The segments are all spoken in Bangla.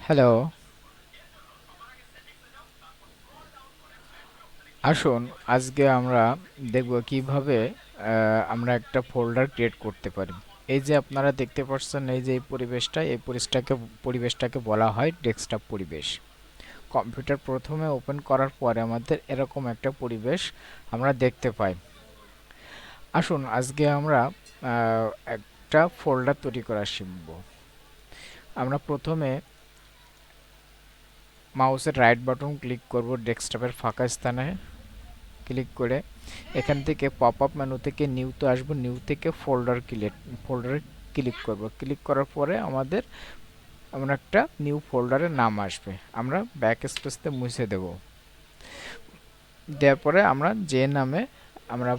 হ্যালো, আসুন আজকে আমরা দেখব কিভাবে আমরা একটা ফোল্ডার ক্রিয়েট করতে পারি। এই যে আপনারা দেখতে পাচ্ছেন, এই যে এই পরিবেশটাকে বলা হয় ডেস্কটপ পরিবেশ। কম্পিউটার প্রথমে ওপেন করার পরে আমাদের এরকম একটা পরিবেশ আমরা দেখতে পাই। আসুন আজকে আমরা একটা ফোল্ডার তৈরি করা শিখব। আমরা প্রথমে মাউসের রাইট বাটন ক্লিক করব, ডেস্কটপের ফাঁকা স্থানে ক্লিক করে এখান থেকে পপ আপ মেনু থেকে নিউতে আসবো, নিউ থেকে ফোল্ডারে ক্লিক করব। ক্লিক করার পরে আমরা একটা নিউ ফোল্ডারের নাম আসবে, আমরা ব্যাক স্পেসতে মুছে দেব। দেওয়ার পরে আমরা যে নামে আমরা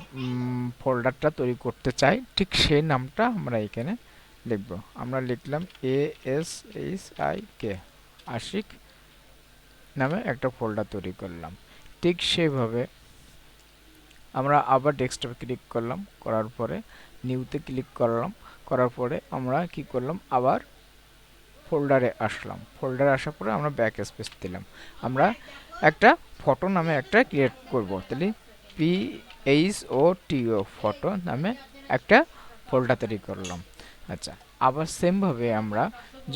ফোল্ডারটা তৈরি করতে চাই ঠিক সেই নামটা আমরা এখানে লিখব। আমরা লিখলাম ASHIK, আশিক নামে একটা ফোল্ডার তৈরি করলাম। ঠিক সেইভাবে আমরা আবার ডেস্কটপে ক্লিক করলাম, করার পরে নিউতে ক্লিক করলাম, করার পরে আমরা কি করলাম, আবার ফোল্ডারে আসলাম। ফোল্ডারে আসার পরে আমরা ব্যাক স্পেস দিলাম। আমরা একটা ফটো নামে একটা ক্রিয়েট করব, তাহলে PHOTO ফটো নামে একটা ফোল্ডার তৈরি করলাম। আচ্ছা, আবার সেমভাবে আমরা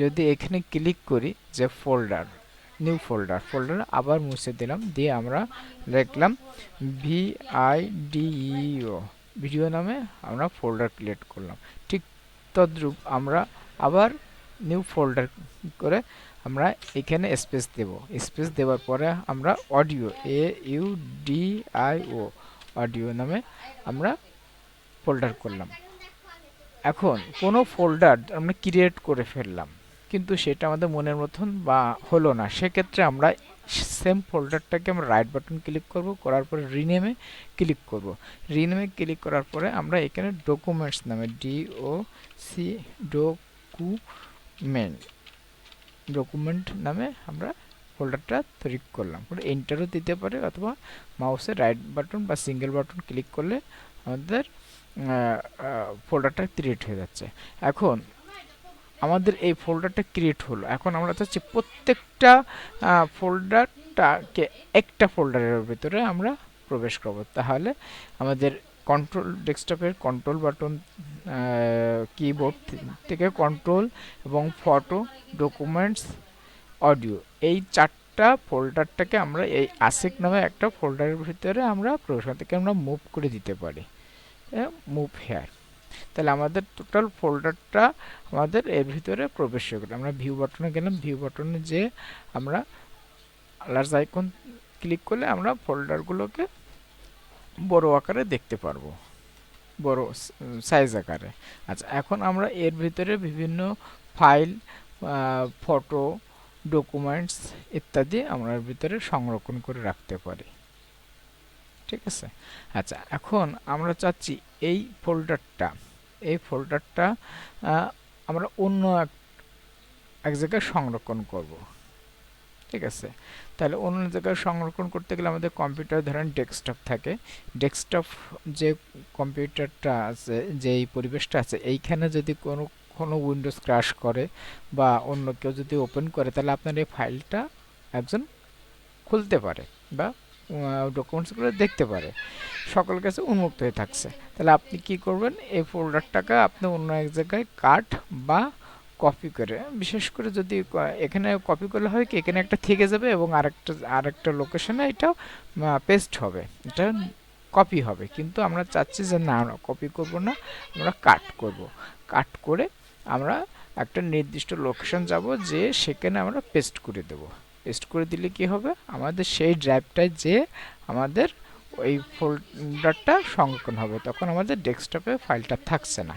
যদি এখানে ক্লিক করি যে নিউ ফোল্ডার আবার মুছে দিলাম, দিয়ে আমরা লিখলাম VIDEO, ভিডিও নামে আমরা ফোল্ডার ক্রিয়েট করলাম। ঠিক তদ্রূপ আমরা আবার নিউ ফোল্ডার করে আমরা এখানে স্পেস দেব। স্পেস দেওয়ার পরে আমরা AUDIO অডিও নামে আমরা ফোল্ডার করলাম। এখন কোনো ফোল্ডার আমরা ক্রিয়েট করে ফেললাম, কিন্তু সেটা আমাদের মনের মতন বা হলো না, সেক্ষেত্রে আমরা সেম ফোল্ডারটাকে আমরা রাইট বাটন ক্লিক করব, করার পরে রিনেমে ক্লিক করব। রিনেমে ক্লিক করার পরে আমরা এখানে ডকুমেন্টস নামে DOC ডকুমেন্ট নামে আমরা ফোল্ডারটা তৈরি করলাম। এন্টারও দিতে পারে, অথবা মাউসের রাইট বাটন বা সিঙ্গেল বাটন ক্লিক করলে আমাদের ফোল্ডারটা ক্রিয়েট হয়ে যাচ্ছে। এখন আমাদের এই ফোল্ডারটা ক্রিয়েট হলো। এখন আমরা চাচ্ছি প্রত্যেকটা ফোল্ডারটাকে একটা ফোল্ডারের ভিতরে আমরা প্রবেশ করব। তাহলে আমাদের ডেস্কটপের কন্ট্রোল বাটন, কিবোর্ড থেকে কন্ট্রোল এবং ফটো, ডকুমেন্টস, অডিও, এই চারটা ফোল্ডারটাকে আমরা এই ASIC নামে একটা ফোল্ডারের ভিতরে আমরা প্রবেশ থেকে আমরা মুভ করে দিতে পারি, মুভ হেয়ার। তাহলে আমাদের টোটাল ফোল্ডারটা আমাদের এর ভিতরে প্রবেশ হয়ে গেল। আমরা ভিউ বাটনে গেলাম, ভিউ বাটনে যে আমরা লার্জ আইকন ক্লিক করলে আমরা ফোল্ডারগুলোকে বড় আকারে দেখতে পারবো, বড় সাইজ আকারে। আচ্ছা, এখন আমরা এর ভিতরে বিভিন্ন ফাইল, ফটো, ডকুমেন্টস ইত্যাদি আমরা এর ভিতরে সংরক্ষণ করে রাখতে পারি। ঠিক আছে। আচ্ছা, এখন আমরা চাচ্ছি এই ফোল্ডারটা আমরা অন্য এক জায়গায় সংরক্ষণ করব। ঠিক আছে। তাহলে অন্য জায়গায় সংরক্ষণ করতে গেলে আমাদের কম্পিউটার ধরেন ডেস্কটপ থাকে, ডেস্কটপ যে কম্পিউটারটা আছে, যে এই পরিবেশটা আছে, এইখানে যদি কোনো উইন্ডোজ ক্র্যাশ করে বা অন্য কেউ যদি ওপেন করে, তাহলে আপনার এই ফাইলটা একজন খুলতে পারে বা ডকুমেন্টসগুলো দেখতে পারে, সকল কাছে উন্মুক্ত হয়ে থাকছে। তাহলে আপনি কি করবেন, এই ফোল্ডারটাকে আপনি অন্য এক জায়গায় কাট বা কপি করে, বিশেষ করে যদি এখানে কপি করলে হয় কি, এখানে একটা থেকে যাবে এবং আরেকটা লোকেশনে এটা পেস্ট হবে, এটা কপি হবে। কিন্তু আমরা চাচ্ছি যে না, আমরা কপি করব না, আমরা কাট করব। কাট করে আমরা একটা নির্দিষ্ট লোকেশন যাব, যে সেখানে আমরা পেস্ট করে দেব। পেস্ট করে দিলে কি হবে, আমাদের সেই ড্রাইভটায় যে আমাদের ওই ফোল্ডারটা সংরক্ষণ হবে, তখন আমাদের ডেস্কটপে ফাইলটা থাকছে না।